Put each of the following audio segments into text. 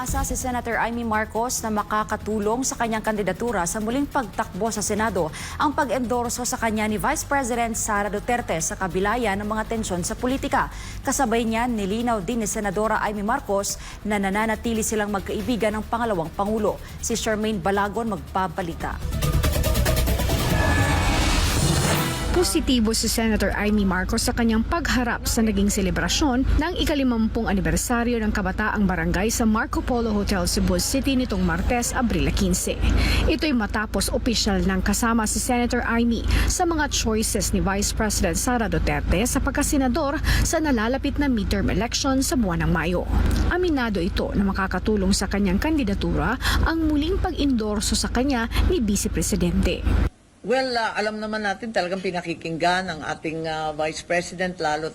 Umaasa si Senator Amy Marcos na makakatulong sa kanyang kandidatura sa muling pagtakbo sa Senado ang pag-endorso sa kanya ni Vice President Sara Duterte sa kabilayan ng mga tensyon sa politika. Kasabay niyan, nilinaw din ni Senadora Amy Marcos na nananatili silang magkaibigan ng pangalawang Pangulo. Si Charmaine Balagon magpabalita. Positibo si Senator Amy Marcos sa kanyang pagharap sa naging selebrasyon ng ika-50 anibersaryo ng Kabataang Barangay sa Marco Polo Hotel, Cebu City nitong Martes, Abril 15. Ito'y matapos opisyal ng kasama si Senator Amy sa mga choices ni Vice President Sara Duterte sa pagkasenador sa nalalapit na midterm election sa buwan ng Mayo. Aminado ito na makakatulong sa kanyang kandidatura ang muling pag-endorso sa kanya ni Vice Presidente. Well, alam naman natin talagang pinakikinggan ang ating Vice President, lalo't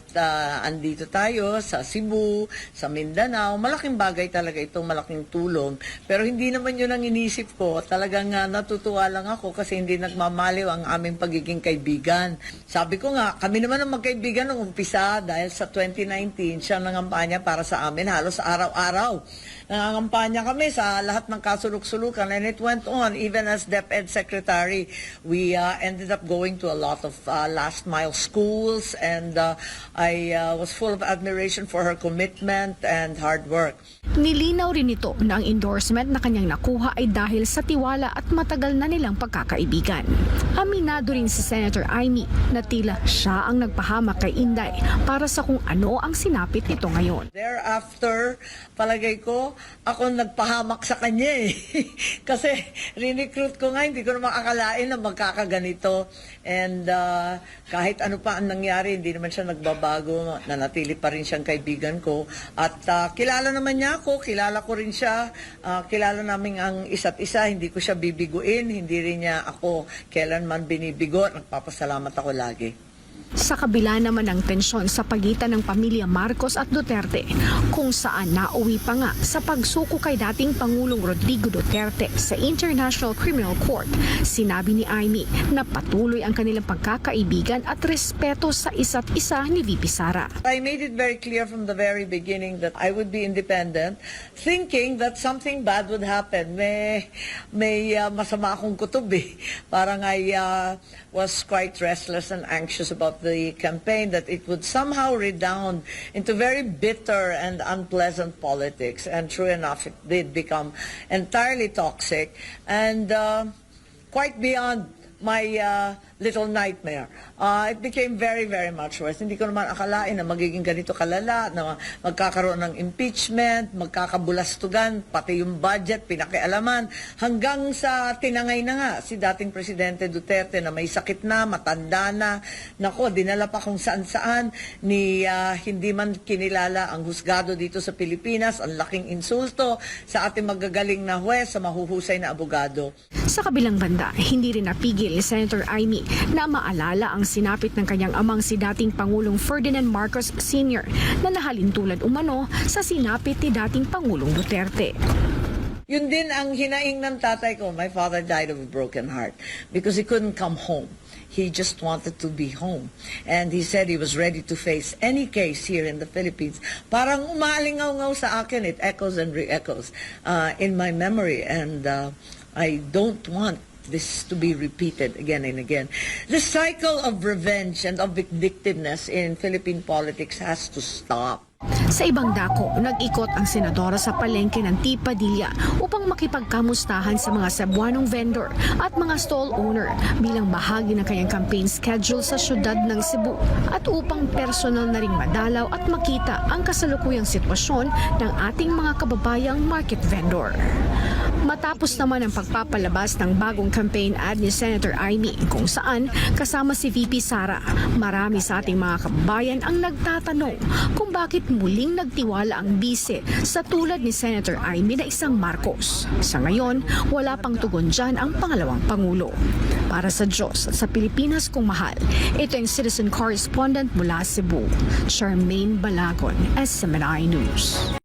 andito tayo sa Cebu, sa Mindanao. Malaking bagay talaga itong malaking tulong. Pero hindi naman yun ang inisip ko. Talagang natutuwa lang ako kasi hindi nagmamaliw ang aming pagiging kaibigan. Sabi ko nga, kami naman ang magkaibigan nung umpisa dahil sa 2019 siya nangampanya para sa amin halos araw-araw. Nangangampanya kami sa lahat ng kasuluk-sulukan and it went on even as DepEd Secretary. We ended up going to a lot of last mile schools and I was full of admiration for her commitment and hard work. Nilinaw rin ito na ang endorsement na kanyang nakuha ay dahil sa tiwala at matagal na nilang pagkakaibigan. Aminado rin si Senator Amy na tila siya ang nagpahamak kay Inday para sa kung ano ang sinapit nito ngayon. Thereafter, palagay ko, ako nagpahamak sa kanya eh. Kasi recruit ko nga, hindi ko naman akalain na magkakaganito. And kahit ano pa ang nangyari, hindi naman siya nagbabago. Nanatili pa rin siyang kaibigan ko. At kilala naman niya ako, kilala ko rin siya. Kilala namin ang isa't isa, hindi ko siya bibiguin. Hindi rin niya ako kailanman binibigo. Nagpapasalamat ako lagi. Sa kabila naman ng tensyon sa pagitan ng pamilya Marcos at Duterte, kung saan nauwi pa nga sa pagsuko kay dating Pangulong Rodrigo Duterte sa International Criminal Court, sinabi ni Amy na patuloy ang kanilang pagkakaibigan at respeto sa isa't isa ni VP Sara. I made it very clear from the very beginning that I would be independent, thinking that something bad would happen. May masama akong kutob eh. Parang I was quite restless and anxious about the campaign, that it would somehow redound into very bitter and unpleasant politics. And true enough, it did become entirely toxic and quite beyond my little nightmare. It became very, very much worse. Hindi ko naman akalain na magiging ganito kalala, na magkakaroon ng impeachment, magkakabulastugan, pati yung budget, pinakialaman, hanggang sa tinangay na nga si dating Presidente Duterte na may sakit na, matanda na, nako, dinala pa kung saan-saan, ni hindi man kinilala ang husgado dito sa Pilipinas, ang laking insulto sa ating magagaling na huwes, sa mahuhusay na abogado. Sa kabilang banda, hindi rin napigil ni Senator Amy na maalala ang sinapit ng kanyang amang si dating Pangulong Ferdinand Marcos Sr. na nahalintulad umano sa sinapit ni dating Pangulong Duterte. Yun din ang hinaing ng tatay ko. My father died of a broken heart because he couldn't come home. He just wanted to be home. And he said he was ready to face any case here in the Philippines. Parang umalingaw-ngaw sa akin. It echoes and re-echoes in my memory. And I don't want this to be repeated again and again. The cycle of revenge and of vindictiveness in Philippine politics has to stop. Sa ibang dako, nag-ikot ang senadora sa palengke ng T. Padilla upang makipagkamustahan sa mga Cebuanong vendor at mga stall owner bilang bahagi ng kanyang campaign schedule sa syudad ng Cebu at upang personal na ring madalaw at makita ang kasalukuyang sitwasyon ng ating mga kababayang market vendor. Matapos naman ang pagpapalabas ng bagong campaign ad ni Senator Amy kung saan kasama si VP Sara, marami sa ating mga kababayan ang nagtatanong kung bakit muling nagtiwala ang bise sa tulad ni Senator Amy na isang Marcos. Sa ngayon, wala pang tugon dyan ang pangalawang Pangulo. Para sa Diyos at sa Pilipinas kong mahal, ito ang citizen correspondent mula Cebu, Charmaine Balagon, SMNI News.